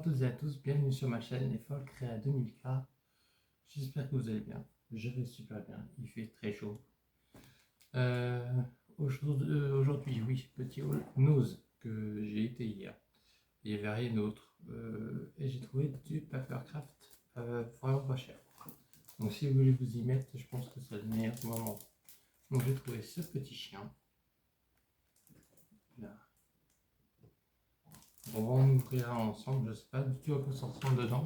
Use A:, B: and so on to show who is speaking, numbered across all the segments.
A: toutes et à tous, bienvenue sur ma chaîne Effort Créa 2000K. J'espère que vous allez bien. Je vais super bien, il fait très chaud. Aujourd'hui, oui, petit haul nose que j'ai été hier. Il n'y avait rien d'autre. Et j'ai trouvé du Papercraft vraiment pas cher. Donc si vous voulez vous y mettre, je pense que c'est le meilleur moment. Donc j'ai trouvé ce petit chien. Là. On va en ouvrir ensemble, je sais pas du tout à quoi ça ressemble dedans.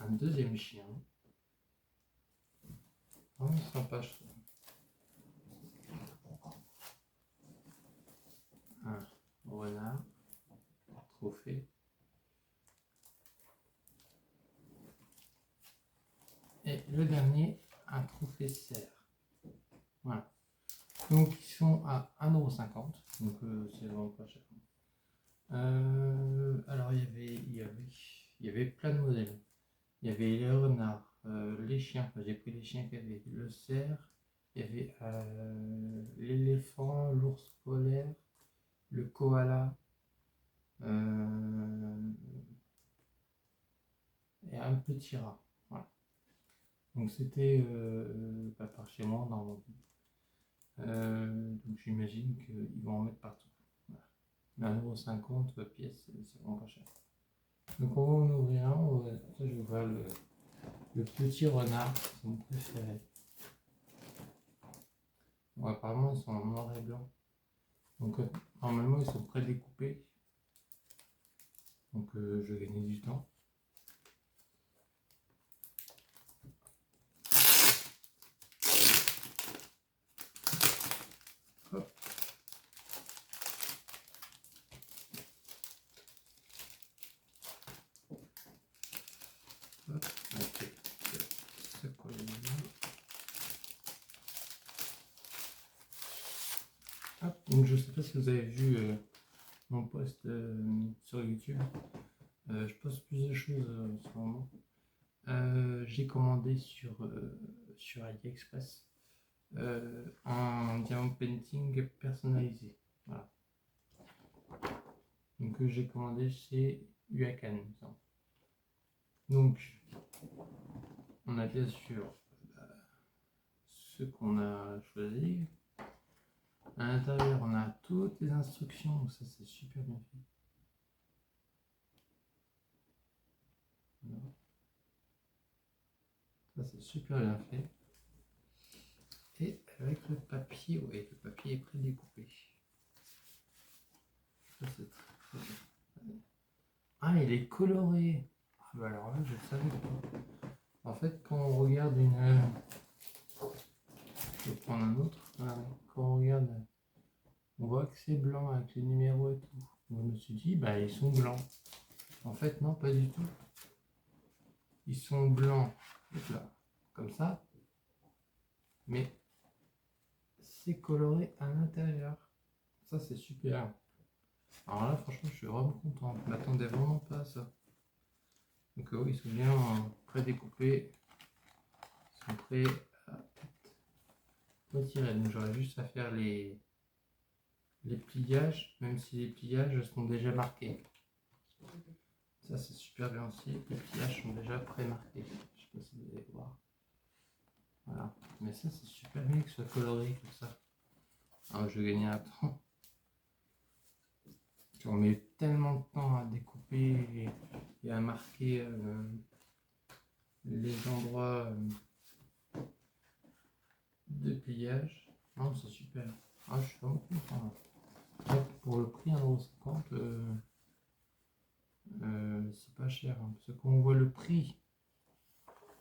A: Un deuxième chien. Vraiment sympa, je trouve. Un renard, trophée. Et le dernier, un trophée cerf. Voilà. Donc ils sont à 1,50 €. Donc c'est vraiment pas cher. Alors il y avait plein de modèles. Il y avait les renards, les chiens, enfin, j'ai pris les chiens qu'il y avait, le cerf, il y avait l'éléphant, l'ours polaire, le koala, et un petit rat. Voilà. Donc c'était par chez moi dans mon vie. Donc j'imagine qu'ils vont en mettre partout. Voilà. Mais 1,50 € pièce, c'est vraiment pas cher. Donc on va en ouvrir un. Ça, je vois le petit renard, c'est mon préféré. Bon, apparemment ils sont en noir et blanc. Donc normalement ils sont pré-découpés. Donc je vais gagner du temps. Hop. Hop. Ok. Ça colle bien. Hop. Donc je sais pas si vous avez vu mon post sur YouTube. Je poste plusieurs choses en ce moment. J'ai commandé sur AliExpress un diamant painting personnalisé. Voilà. Donc j'ai commandé chez Huacan. Donc on a bien sûr ce qu'on a choisi. À l'intérieur on a toutes les instructions, donc ça c'est super bien fait. Voilà. Ça c'est super bien fait. Et avec le papier, oui, le papier est pré-découpé. Ça c'est très bien. Ah, il est coloré. Ah bah alors là, je savais pas. En fait, quand on regarde une... je vais prendre un autre. Voilà. Quand on regarde, on voit que c'est blanc avec les numéros et tout. Donc, je me suis dit, bah ils sont blancs. En fait, non, pas du tout. Ils sont blancs, là, comme ça. Mais c'est coloré à l'intérieur. Ça, c'est super. Alors là, franchement, je suis vraiment content. Je m'attendais vraiment pas à ça. Donc oui, ils sont bien pré-découpés. Ils sont prêts à retirer. Donc j'aurais juste à faire les pliages, même si les pliages sont déjà marqués. Ça c'est super bien aussi. Les pliages sont déjà pré-marqués. Je sais pas si vous allez voir. Voilà. Mais ça c'est super bien que ce soit coloré comme ça. Alors je vais gagner un temps. On met tellement de temps à découper et à marquer les endroits de pliage. Non, c'est super. Ah, je suis vraiment content. Pour le prix 1,50 €, c'est pas cher. Hein, parce que quand on voit le prix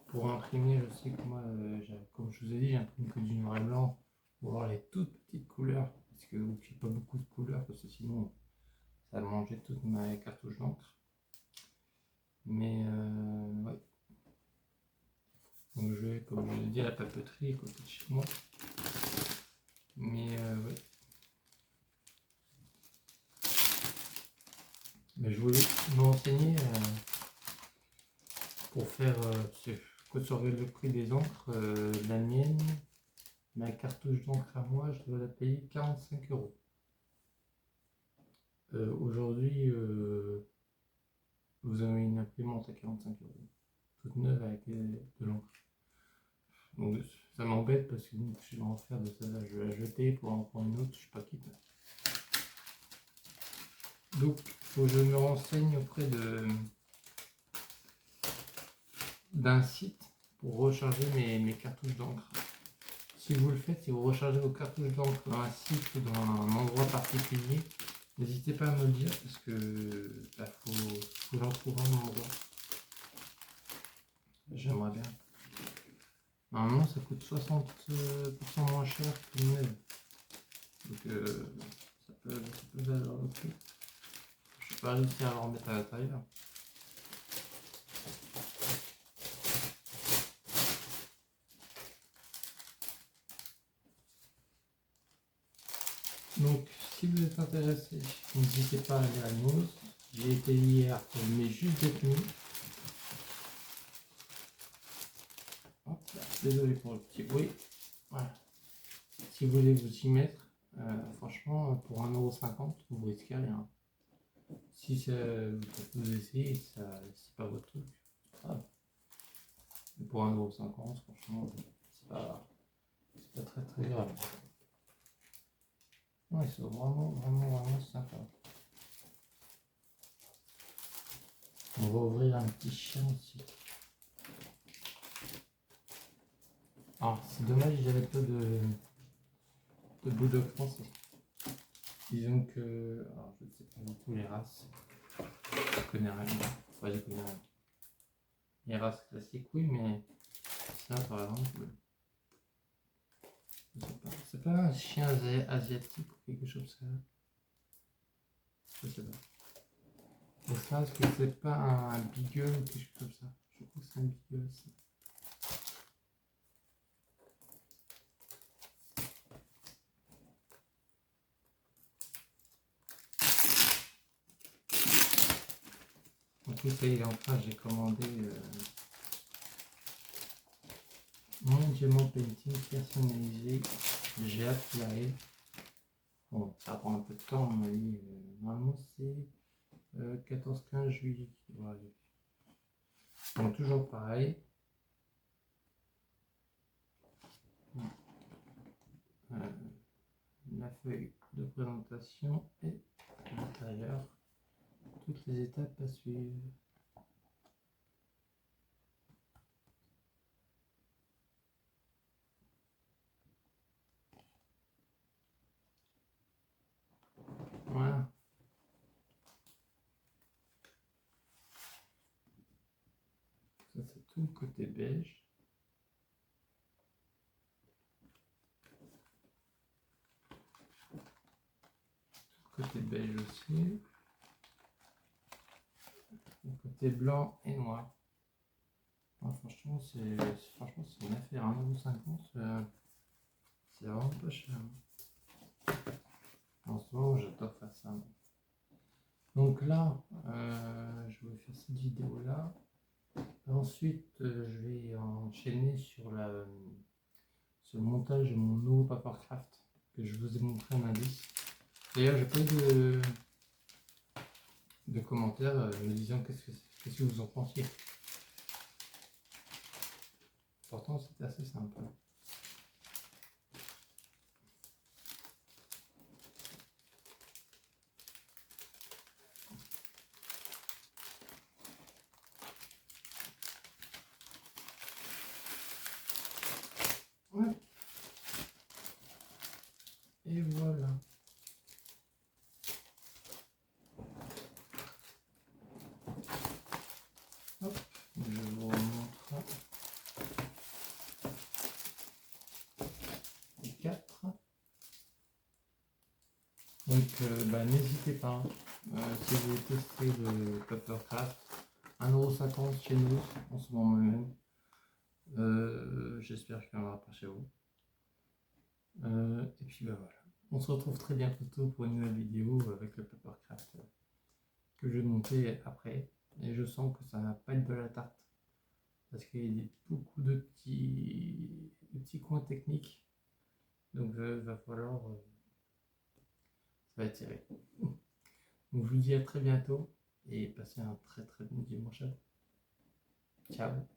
A: pour imprimer, je sais que moi, comme je vous ai dit, j'imprime que du noir et blanc pour voir les toutes petites couleurs. Parce que j'ai pas beaucoup de couleurs, parce que sinon ça va manger toute ma cartouche d'encre. Mais ouais. Donc je vais, comme je vous ai dit, à la papeterie à côté de chez moi. Mais ouais. Mais je voulais m'enseigner pour faire, quand tu regardes le prix des encres, la mienne, ma cartouche d'encre à moi, je dois la payer 45 €. Aujourd'hui, vous avez une imprimante à 45 €, toute neuve avec de l'encre. Donc ça m'embête parce que je vais en faire de celle-là, je vais la jeter pour en prendre une autre, je suis pas quitte. Donc il faut que je me renseigne auprès d'un site pour recharger mes cartouches d'encre. Si vous le faites, si vous rechargez vos cartouches d'encre dans un site ou dans un endroit particulier, n'hésitez pas à me le dire parce que faut que j'en trouve un endroit. J'aimerais bien. Normalement, ça coûte 60% moins cher qu'une neuve. Donc ça peut valoir le coup. Je n'ai pas réussi à en remettre à l'intérieur. Donc, si vous êtes intéressé, n'hésitez pas à aller à News. J'ai été hier, mais juste d'être nuit. Désolé pour le petit bruit. Voilà. Si vous voulez vous y mettre, franchement, pour 1,50 €, vous risquez rien. Si vous essayez, c'est pas votre truc, c'est pas grave. Mais pour 1,50 €, franchement, c'est pas très grave. Ouais, c'est vraiment sympa. On va ouvrir un petit chien aussi. Alors, c'est dommage, j'avais peu de bulldog français. Disons que, alors je ne sais pas du tout les races, je connais rien. Enfin, je connais rien. Les races classiques, oui, mais ça, par exemple, je sais pas. C'est pas un chien asiatique ou quelque chose comme ça. Je sais pas. Et ça, est-ce que c'est pas un beagle ou quelque chose comme ça? Je crois que c'est un beagle aussi. Donc ça y est, enfin j'ai commandé mon diamant painting personnalisé. J'ai hâte qu'il arrive. Bon, ça prend un peu de temps, on m'a dit. Normalement c'est 14-15 juillet qui doit arriver. Donc toujours pareil. La feuille de présentation et à l'intérieur toutes les étapes à suivre. Voilà. Ça c'est tout le côté beige. Côté beige aussi. Le côté blanc et noir. Ah, franchement, c'est une affaire. 1,50 €, c'est vraiment pas cher. En ce moment, j'adore faire ça. Donc là, je vais faire cette vidéo là. Ensuite, je vais enchaîner sur le montage de mon nouveau Papercraft que je vous ai montré en indice. D'ailleurs, j'ai pas eu de commentaires me disant qu'est-ce que vous en pensiez. Pourtant, c'était assez simple. Ouais. Et voilà. Hop, je vous remontre les 4. Donc, n'hésitez pas, si vous voulez tester le Papercraft, 1,50 € chez nous en ce moment même. J'espère qu'il n'y en aura pas chez vous. Et puis voilà. On se retrouve très bientôt pour une nouvelle vidéo avec le Papercraft que je vais monter après. Et je sens que ça va pas être de la tarte parce qu'il y a beaucoup de petits coins techniques. Donc va falloir ça va être serré. Donc, je vous dis à très bientôt et passez un très très bon dimanche. Ciao.